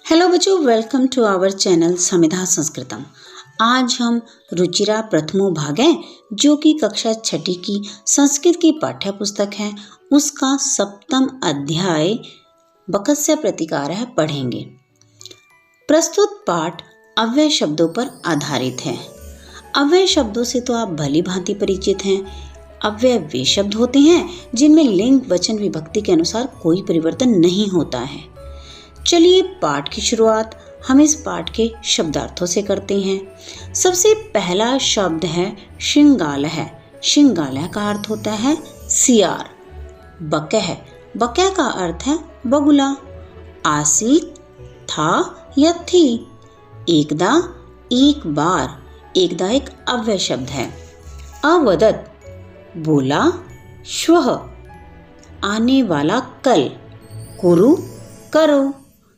Hello बच्चों, welcome to our channel समिधा संस्कृतम। आज हम रुचिरा प्रथमो भाग है जो कि कक्षा छठी की संस्कृत की पाठ्य पुस्तक है, उसका सप्तम अध्याय बकस्य प्रतिकार है पढ़ेंगे। प्रस्तुत पाठ अव्यय शब्दों पर आधारित है। अव्यय शब्दों से तो आप भली भांति परिचित हैं। अव्यय वे शब्द होते हैं जिनमें लिंग, वचन, विभक्ति के अनुसार कोई परिवर्तन नहीं होता है। चलिए पाठ की शुरुआत हम इस पाठ के शब्दार्थों से करते हैं। सबसे पहला शब्द है श्रृंगालः। श्रृंगालः का अर्थ होता है सियार। बकह, बकह का अर्थ है बगुला। आसीत, था या थी। एकदा, एक बार। एकदा एक अव्यय शब्द है। अवदत, बोला। श्वः, आने वाला कल। कुरु, करो।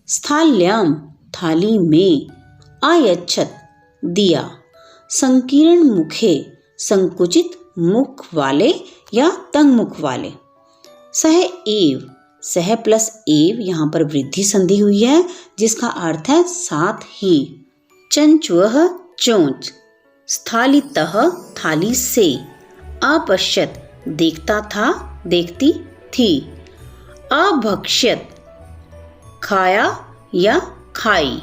स्थाल्याम, थाली में। आयच्छत, दिया। संकीर्ण मुखे, संकुचित मुख वाले या तंग मुख वाले। सह एव, सह प्लस एव यहाँ पर वृद्धि संधि हुई है जिसका अर्थ है साथ ही। चंचुः, चोंच। स्थालितः, थाली से। अपश्यत, देखता था, देखती थी। अभक्ष्यत, खाया या खाई।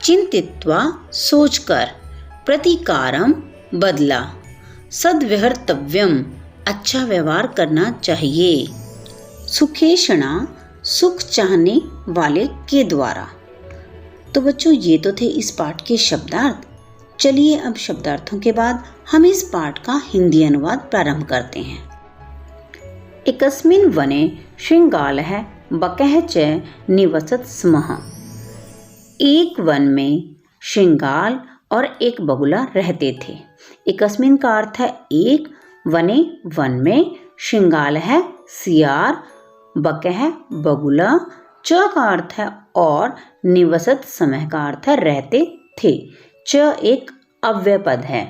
चिंतित्वा, सोचकर। प्रतिकारम, बदला। सद्व्यवहर्तव्यम, अच्छा व्यवहार करना चाहिए। सुखेषणा, सुख चाहने वाले के द्वारा। तो बच्चों ये तो थे इस पाठ के शब्दार्थ। चलिए अब शब्दार्थों के बाद हम इस पाठ का हिंदी अनुवाद प्रारंभ करते हैं। एकस्मिन् वने श्रृंगालः बकः च निवसत स्मः। एक वन में श्रृंगाल और एक बगुला रहते थे। एकस्मिन् का अर्थ है एक, वने वन में, श्रृंगाल है सियार, बकः बगुला, च का अर्थ है और, निवसत समय का अर्थ है रहते थे। च एक अव्यय पद है।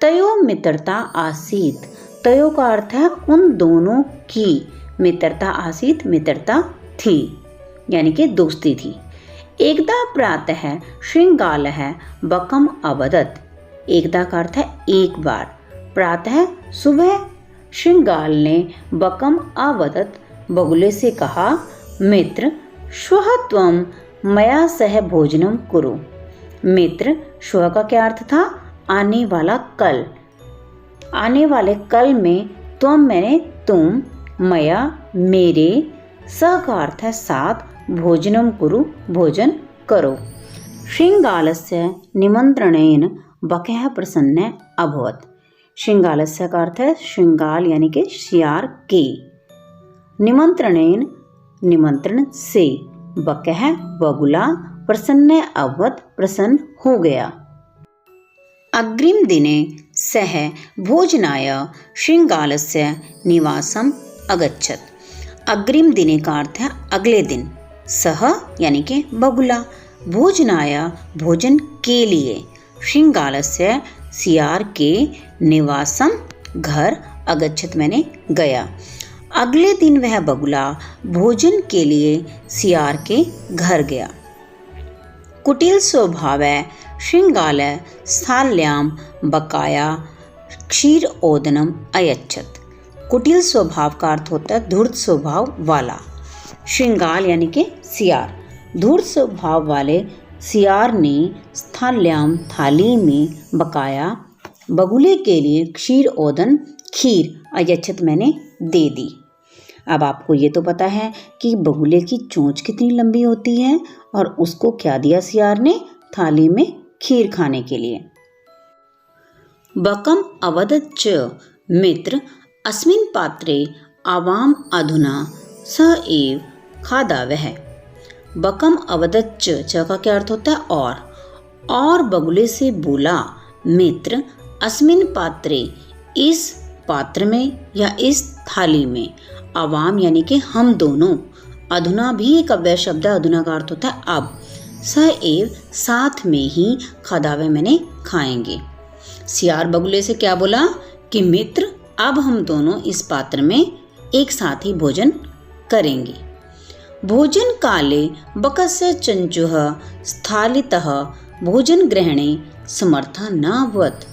तयो मित्रता आसीत, तयो का अर्थ है उन दोनों की। मित्रता आसीत, मित्रता थी यानी कि दोस्ती थी। एकदा प्रातः श्रृंगालः बकम अवदत। एकदा का अर्थ है एक बार। प्रातः सुबह श्रृंगाल ने बकम अवदत, बगुले से कहा, मित्र श्वः त्वं मया सह भोजनम कुरु। मित्र, श्वः का क्या अर्थ था? आने वाला कल। आने वाले कल में त्वं मैंने तुम, मया मेरे, सह का अर्थ है साथ, भोजनम कुरु भोजन करो। श्रृंगालस्य निमंत्रणेन बकः प्रसन्न अभवत। श्रृंगालस्य का अर्थ है श्रृंगाल यानी कि सियार के। निमंत्रणेन, निमंत्रण से। बकः बगुला, प्रसन्न अभवत, प्रसन्न हो गया। अग्रिम दिने सः भोजनाय श्रृंगालस्य निवासम अगच्छत। अग्रिम दिने का अर्थ है अगले दिन। सह यानी कि बगुला, भोजनाय भोजन के लिए, श्रृंगालस्य सियार के, निवासम घर, अगच्छत मैंने गया। अगले दिन वह बगुला भोजन के लिए सियार के घर गया। कुटिल स्वभाव श्रृंगाल स्थाल्याम बकाया क्षीर ओदनम अयच्छत। कुटिल स्वभाव का अर्थ होता है धूर्त स्वभाव वाला। श्रृंगाल यानी कि सियार, धूर्त स्वभाव वाले सियार ने स्थाल्याम थाली में, बकाया बगुले के लिए, क्षीर ओदन खीर, अयच्छत मैंने दे दी। अब आपको ये तो पता है कि बगुले की चोंच कितनी लंबी होती है और उसको क्या दिया सियार ने? थाली में खीर खाने के लिए। बकम अवदत च मित्र अस्मिन् पात्रे आवाम अधुना स एव खादावः। बकम अवदत च का क्या अर्थ होता है और बगुले से बोला, मित्र अस्मिन् पात्रे, इस पात्र में या इस थाली में, आवाम यानी कि हम दोनों, अधुना भी एक अव्यय शब्द है, अधुना का अर्थ होता है अब, स एव साथ में ही, खादावे मैंने खाएंगे। सियार बगुले से क्या बोला कि मित्र अब हम दोनों इस पात्र में एक साथ ही भोजन करेंगे। भोजन काले बकस्य चंचुः स्थालितः भोजन ग्रहणे समर्था न अभवत्।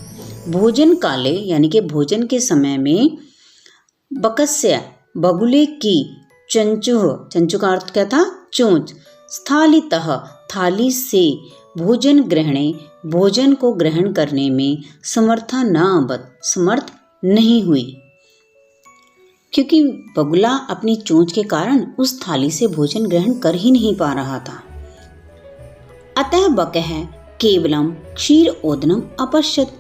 भोजन काले यानी कि भोजन के समय में बकस्य बगुले की चंचुः, चंचु का अर्थ क्या था? चोंच, स्थालितः थाली से भोजन ग्रहणे भोजन को ग्रहण करने में समर्था न अभवत्, समर्थ नहीं हुई, क्योंकि बगुला अपनी चोंच के कारण उस थाली से भोजन ग्रहण कर ही नहीं पा रहा था। अतः बकः केवलम क्षीर ओदनम अपश्यत।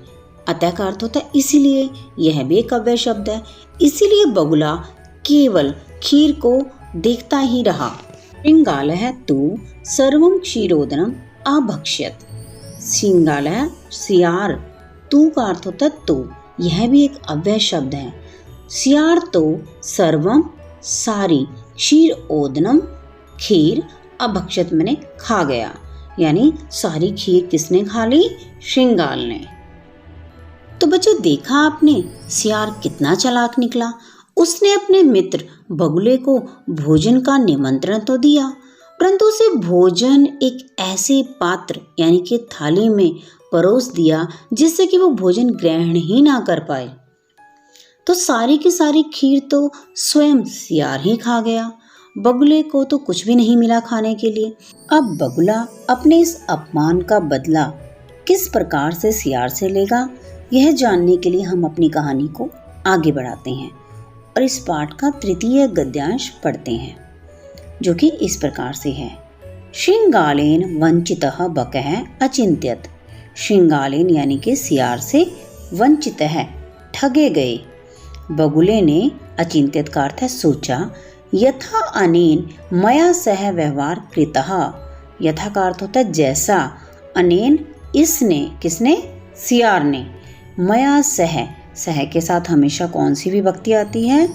अतः का अर्थ होता है इसीलिए, यह भी एक अव्यय शब्द है। इसीलिए बगुला केवल खीर को देखता ही रहा। श्रृंगालः तु सर्वं क्षीरोदनम अभक्ष्यत। श्रृंगालः सियार, तू का अर्थ होता है तो, यह भी एक अव्यय शब्द है। सियार तो सर्वम सारी, क्षीर ओदनम खीर, अभक्षत मैंने खा गया, यानी सारी खीर किसने खा ली? श्रृंगाल ने। तो बच्चों देखा आपने सियार कितना चालाक निकला। उसने अपने मित्र बगुले को भोजन का निमंत्रण तो दिया, परंतु उसे भोजन एक ऐसे पात्र यानी कि थाली में परोस दिया जिससे कि वो भोजन ग्रहण ही ना कर पाए। तो सारी की सारी खीर तो स्वयं सियार ही खा गया, बगुले को तो कुछ भी नहीं मिला खाने के लिए। अब बगुला अपने इस अपमान का बदला किस प्रकार से सियार से लेगा, यह जानने के लिए हम अपनी कहानी को आगे बढ़ाते हैं और इस पाठ का तृतीय गद्यांश पढ़ते हैं, जो कि इस प्रकार से है। श्रृंगालेन वंचितः बकः अचिंत्यत। श्रृंगालेन यानी कि सियार से वंचित है, ठगे गए। बगुले ने, अचिंत्यत का अर्थ है सोचा, यथा अनेन मया सह व्यवहार कृतः। यथा का अर्थ होता है जैसा, अनेन इसने, किसने? सियार ने, मया सह, सह के साथ हमेशा कौन सी विभक्ति आती है?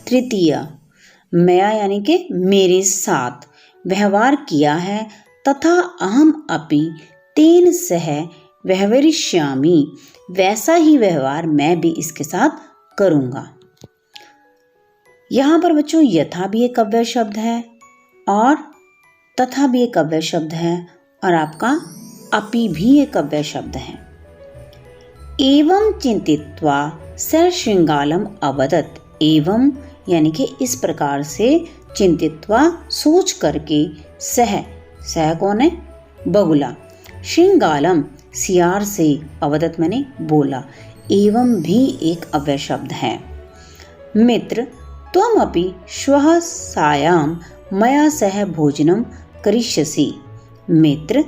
तृतीय। मया यानी कि मेरे साथ व्यवहार किया है, तथा अहम अपि तेन सह व्यवहरिष्यामि, वैसा ही व्यवहार मैं भी इसके साथ करूंगा। यहाँ पर बच्चों यथा भी एक अव्यय शब्द है और तथा भी एक अव्यय शब्द है और आपका अपि भी एक अव्यय शब्द है। एवं चिंतित्वा स श्रृंगालम अवदत्। एवं यानी कि इस प्रकार से, चिंतित्वा सोच करके, सह कौन है? बगुला, श्रृंगालम सियार से, अवदत् मैंने बोला। एवं भी एक अव्यय शब्द है। मित्र त्वम अपि श्वः सायां मया सह भोजनम करिष्यसि। मित्र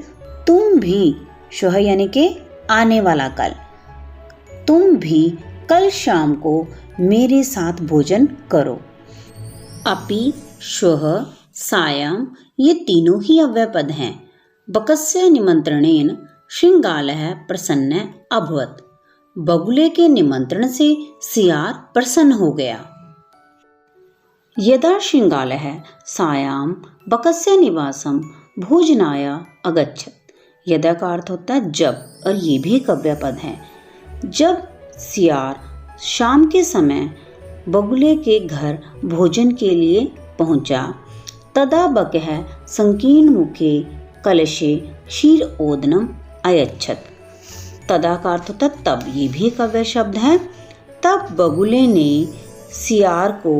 तुम भी, श्वः यानी कि आने वाला कल, तुम भी कल शाम को मेरे साथ भोजन करो। अपि, श्वः, सायं ये तीनों ही अव्यय पद हैं। बकस्य निमंत्रणेन श्रृंगालः प्रसन्न अभवत्। बगुले के निमंत्रण से सियार प्रसन्न हो गया। यदा श्रृंगालः सायां बकस्य निवासं भोजनाय अगच्छत्। यदा का अर्थ होता है जब, और ये भी एक अव्यय पद है। जब सियार शाम के समय बगुले के घर भोजन के लिए पहुंचा, तदा बकः संकीर्ण मुखे कलशे क्षीर ओदनम अयच्छत्। तदा का अर्थ होता तब, ये भी एक अव्यय शब्द है। तब बगुले ने सियार को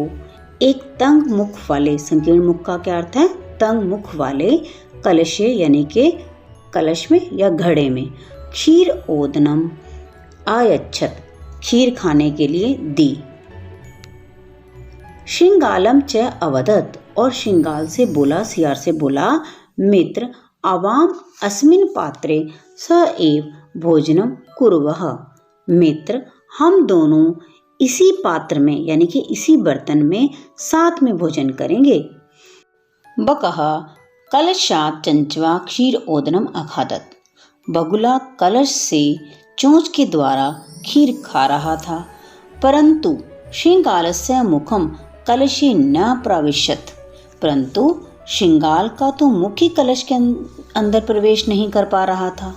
एक तंग मुख वाले, संकीर्ण मुख का क्या अर्थ है? तंग मुख वाले कलशे यानी कि कलश में या घड़े में, क्षीर ओदनम अयच्छत्, खीर खाने के लिए दी। श्रृंगालम च अवदत्, और श्रृंगाल से बोला, सियार से बोला, मित्र आवाम अस्मिन् पात्रे स एव भोजनम कुर्वः। मित्र हम दोनों इसी पात्र में यानी कि इसी बर्तन में साथ में भोजन करेंगे। बकः कलशात् चंचवा क्षीर ओदनम अखादत्। बगुला कलश से चोंच के द्वारा खीर खा रहा था, परंतु श्रृंगालस्य मुखम कलशे न प्रविशत्। परंतु श्रृंगाल का तो मुख ही कलश के अंदर प्रवेश नहीं कर पा रहा था।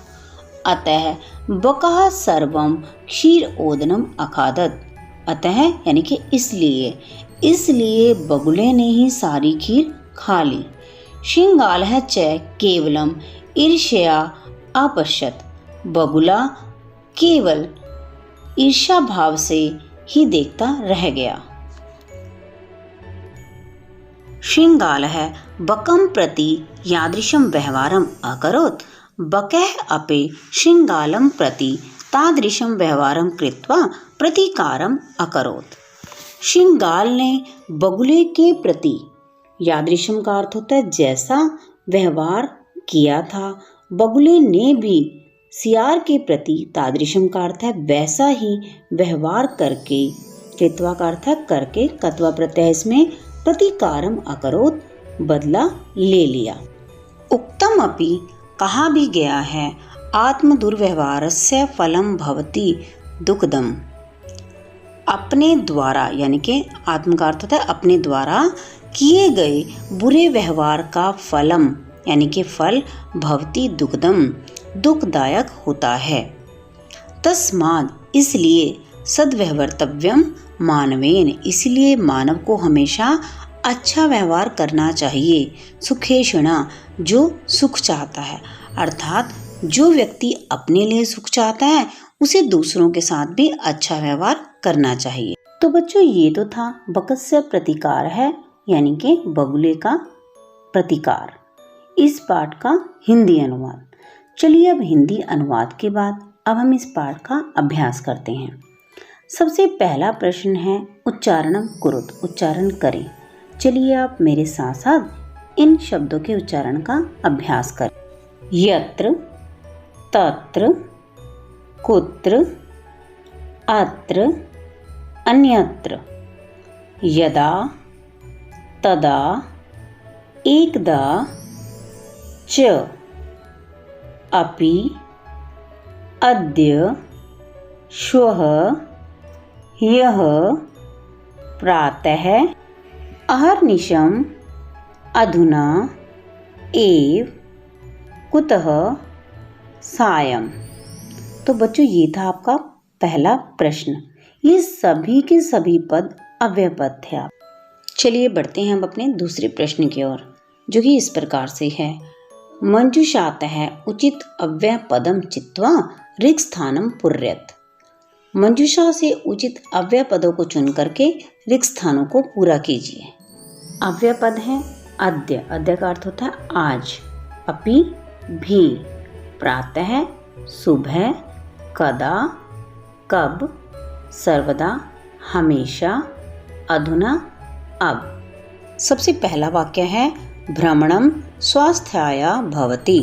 अतः बकः सर्वम क्षीर ओदनम अखादत्। अतः यानी कि इसलिए बगुले ने ही सारी खीर खाली। श्रृंगालः च केवलम ईर्ष्या अपश्यत। बगुला केवल ईर्ष्या भाव से ही देखता रह गया। श्रृंगालः बकं प्रति यादृशं व्यवहारम् अकरोत्। बकः अपि श्रृंगालं प्रति तादृशं व्यवहारं कृत्वा प्रतीकारम् अकरोत्। श्रृंगाल ने बगुले के प्रति, यादृशम का अर्थ होता है जैसा, व्यवहार किया था, बगुले ने भी सियार के प्रति, तादृशम का अर्थ है वैसा ही व्यवहार करके, कृत्वा का अर्थ है करके, कत्वा प्रत्यय इसमें, प्रतीकारम अकरोत् बदला ले लिया। उक्तम अपि कहा भी गया है, आत्म दुर्व्यवहारस्य फलम भवति दुःखदम। अपने द्वारा, यानी कि आत्म का अर्थ होता है अपने द्वारा किए गए बुरे व्यवहार का फलम, यानी कि फल, भवति दुःखदम, दुखदायक होता है। तस्माद् इसलिए सद्व्यवहर्तव्यम मानवेन, इसलिए मानव को हमेशा अच्छा व्यवहार करना चाहिए। सुखेषणा, जो सुख चाहता है, अर्थात जो व्यक्ति अपने लिए सुख चाहता है उसे दूसरों के साथ भी अच्छा व्यवहार करना चाहिए। तो बच्चों ये तो था बकस्य प्रतिकार है, यानी कि बगुले का प्रतिकार, इस पाठ का हिंदी अनुवाद। चलिए अब हिंदी अनुवाद के बाद अब हम इस पाठ का अभ्यास करते हैं। सबसे पहला प्रश्न है उच्चारणम कुरुत, उच्चारण करें। चलिए आप मेरे साथ साथ इन शब्दों के उच्चारण का अभ्यास करें। यत्र, तत्र, कुत्र, अत्र, अन्यत्र, यदा, तदा, एकदा, च, अपि, अद्य, श्वः, ह्यः, प्रातः, अहर्निशम्, अधुना, एव, कुतः, सायं। तो बच्चों ये था आपका पहला प्रश्न। ये सभी के सभी पद अव्यय पद थे। चलिए बढ़ते हैं हम अपने दूसरे प्रश्न की ओर, जो कि इस प्रकार से है। मंजुषातः उचित अव्यय पदम चित्वा ऋक् स्थानम पूर्यत। मंजुषा से उचित अव्यय पदों को चुन करके ऋक् स्थानों को पूरा कीजिए। अव्यय पद है अद्य, अद्य का अर्थ होता है आज, अपि, भी, प्रातः, सुबह, कदा, कब, सर्वदा, हमेशा, अधुना, अब। सबसे पहला वाक्य है भ्रमणम स्वास्थ्याय भवति।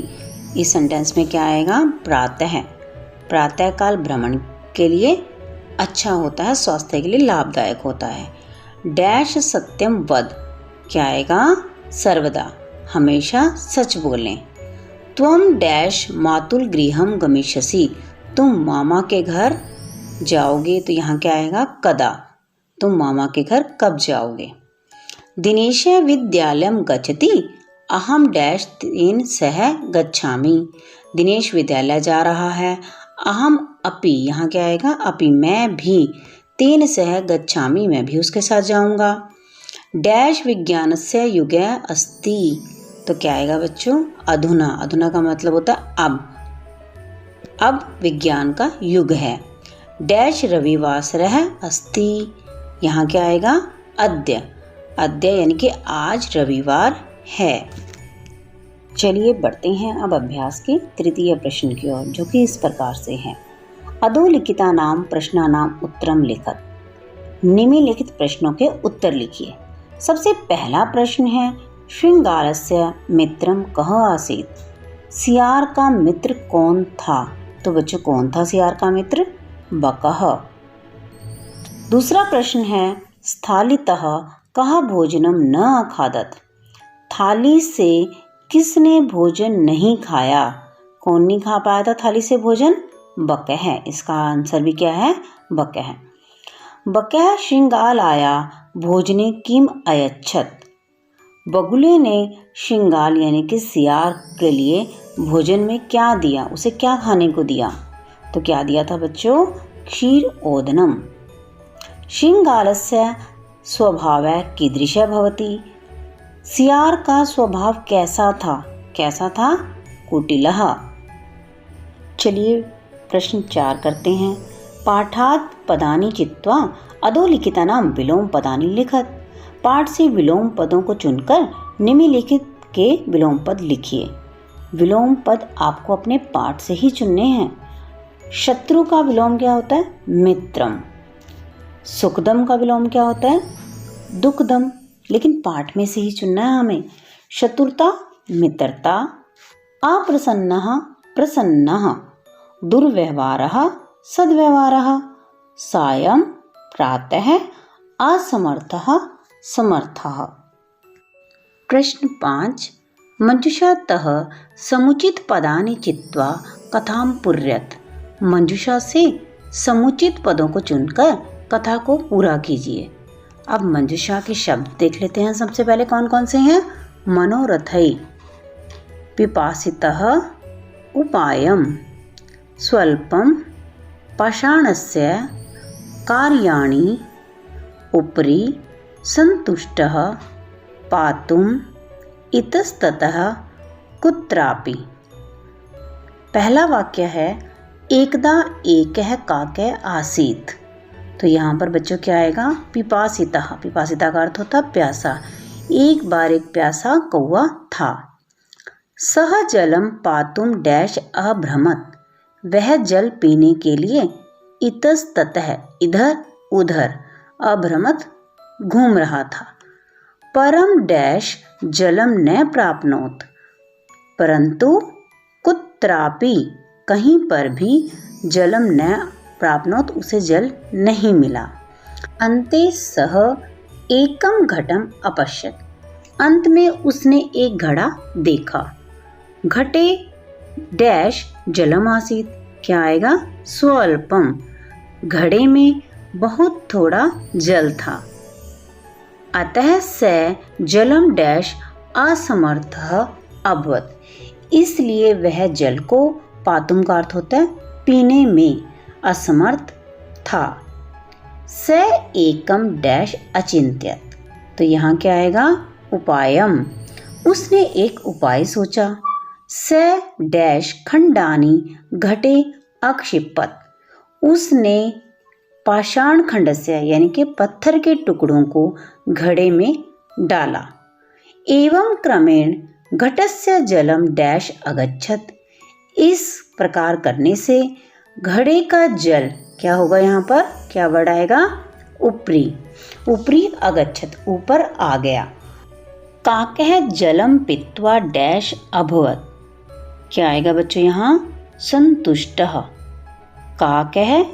इस सेंटेंस में क्या आएगा? प्रातः, प्रातः काल भ्रमण के लिए अच्छा होता है, स्वास्थ्य के लिए लाभदायक होता है। डैश सत्यम वद, क्या आएगा? सर्वदा, हमेशा सच बोलें। त्वम डैश मातुल गृहम गमिष्यसि, तुम मामा के घर जाओगे, तो यहाँ क्या आएगा? कदा, तुम मामा के घर कब जाओगे। दिनेश विद्यालयम गच्छति, अहम डैश तेन सह गच्छामि, दिनेश विद्यालय जा रहा है। अहम अपि, यहाँ क्या आएगा? अपि, मैं भी, तेन सह गच्छामि, मैं भी उसके साथ जाऊंगा। डैश विज्ञानस्य युगे अस्ति, तो क्या आएगा बच्चों? अधुना, अधुना का मतलब होता है अब विज्ञान का युग है। डैश रविवासरः अस्ति, यहाँ क्या आएगा? अद्य, अद्य यानी कि आज रविवार है। चलिए बढ़ते हैं अब अभ्यास के तृतीय प्रश्न की ओर, जो कि इस प्रकार से है। अधोलिखितानां प्रश्नानां उत्तरं लिखत। निम्नलिखित प्रश्नों के उत्तर लिखिए। सबसे पहला प्रश्न है श्रृंगारस्य मित्रम कः आसीत्, सियार का मित्र कौन था? तो बच्चों कौन था सियार का मित्र? बकः। दूसरा प्रश्न है स्थालितः कः भोजनम न अखादत, थाली से किसने भोजन नहीं खाया? कौन नहीं खा पाया था थाली से भोजन? बकः है। इसका आंसर भी क्या है? बकः है। बकः श्रृंगाल आया भोजने किम अयच्छत, बगुले ने श्रृंगाल यानी कि सियार के लिए भोजन में क्या दिया? उसे क्या खाने को दिया? तो क्या दिया था बच्चों? क्षीर ओदनम। श्रृंगालस्य स्वभावः कीदृशः भवति, सियार का स्वभाव कैसा था? कैसा था? कुटिलः। चलिए प्रश्न 4 करते हैं। पाठात् पदानि चित्वा अधोलिखितानां विलोम पदानि लिखत। पाठ से विलोम पदों को चुनकर निम्नलिखित के विलोम पद लिखिए। विलोम पद आपको अपने पाठ से ही चुनने हैं। शत्रु का विलोम क्या होता है? मित्रम। सुखदम का विलोम क्या होता है? दुखदम। लेकिन पाठ में से ही चुनना है हमें। शत्रुता मित्रता, अप्रसन्नः प्रसन्नः, दुर्व्यवहारः सद्व्यवहारः, सायं प्रातः, असमर्थः समर्थः। प्रश्न 5। मंजुषातः समुचित पदानि चित्वा कथां पुर्यत। मंजुषा से समुचित पदों को चुनकर कथा को पूरा कीजिए। अब मंजुषा के शब्द देख लेते हैं। सबसे पहले कौन कौन से हैं? मनोरथै, पिपासितः, उपायं, स्वल्पं, पाषाणस्य, कार्याणि, उपरि, सन्तुष्टः, पातुम्, इतस्ततः, कुत्रापि। पहला वाक्य है एकदा एकः काकः आसीत्। तो यहाँ पर बच्चों क्या आएगा? पिपासितः। पिपासिता का अर्थ होता प्यासा। एक बार एक प्यासा कौवा था। सह जलम पातुम डैश अभ्रमत। वह जल पीने के लिए इतस्ततः इधर उधर, अभ्रमत घूम रहा था। परम डैश जलम न प्राप्नोत। परंतु कुत्रापि कहीं पर भी जलम न प्राप्नोत, उसे जल नहीं मिला। अन्ते सह एकम घटम अपश्यत। अंत में उसने एक घड़ा देखा। घटे डैश जलम आसीत। क्या आएगा? स्वल्पम। घड़े में बहुत थोड़ा जल था। अतः स जलम डैश असमर्थः अभवत। इसलिए वह जल को, पातुम का अर्थ होता है पीने में, असमर्थ था। स एकम डैश अचिंत्यत। तो यहाँ क्या आएगा? उपायम। उसने एक उपाय सोचा। स डैश खंडानी घटे अक्षिपत। उसने पाषाण खंड से यानी कि पत्थर के टुकड़ों को घड़े में डाला। एवं क्रमेण घटस्य जलम डैश अगच्छत। इस प्रकार करने से घड़े का जल क्या होगा? यहाँ पर क्या वर्ड आएगा? ऊपरी। ऊपरी अगच्छत, ऊपर आ गया। काकः जलम पीत्वा डैश अभवत। क्या आएगा बच्चों यहाँ? संतुष्टः। काकः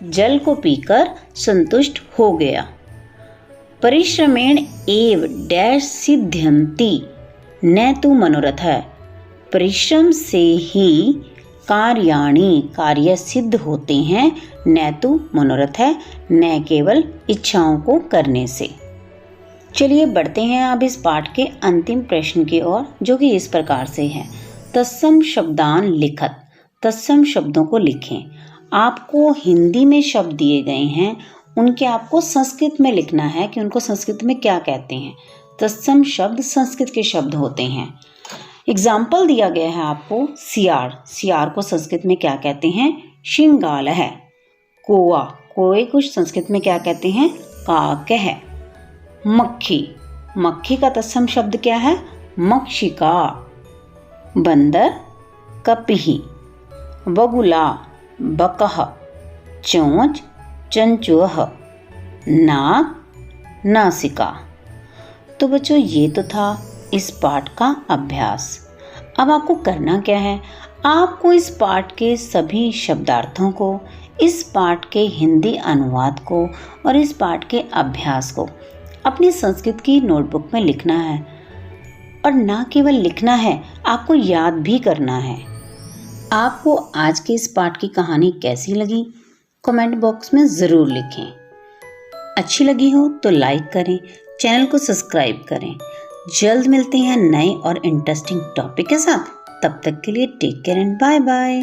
जल को पीकर संतुष्ट हो गया। परिश्रमेण एव डैश सिद्ध्यन्ति न तु मनोरथः। परिश्रम से ही कार्याणि कार्य सिद्ध होते हैं, न तो मनोरथः, न केवल इच्छाओं को करने से। चलिए बढ़ते हैं अब इस पाठ के अंतिम प्रश्न की ओर, जो कि इस प्रकार से है। तत्सम शब्दान लिखत। तत्सम शब्दों को लिखें। आपको हिंदी में शब्द दिए गए हैं, उनके आपको संस्कृत में लिखना है कि उनको संस्कृत में क्या कहते हैं। तत्सम शब्द संस्कृत के शब्द होते हैं। एग्जाम्पल दिया गया है आपको। सियार, सियार को संस्कृत में क्या कहते हैं? शिंगालः। कोआ, कोए को संस्कृत में क्या कहते हैं? काकः। मक्खी, मक्खी का तत्सम शब्द क्या है? मक्षिका। बंदर कपिहि। बगुला बकः। चोंच चंचुः। नाक नासिका। तो बच्चों ये तो था इस पाठ का अभ्यास। अब आपको करना क्या है? आपको इस पाठ के सभी शब्दार्थों को, इस पाठ के हिंदी अनुवाद को और इस पाठ के अभ्यास को अपनी संस्कृत की नोटबुक में लिखना है। और ना केवल लिखना है, आपको याद भी करना है। आपको आज के इस पाठ की कहानी कैसी लगी? कमेंट बॉक्स में ज़रूर लिखें। अच्छी लगी हो तो लाइक करें, चैनल को सब्सक्राइब करें। जल्द मिलते हैं नए और इंटरेस्टिंग टॉपिक के साथ। तब तक के लिए take care and bye bye.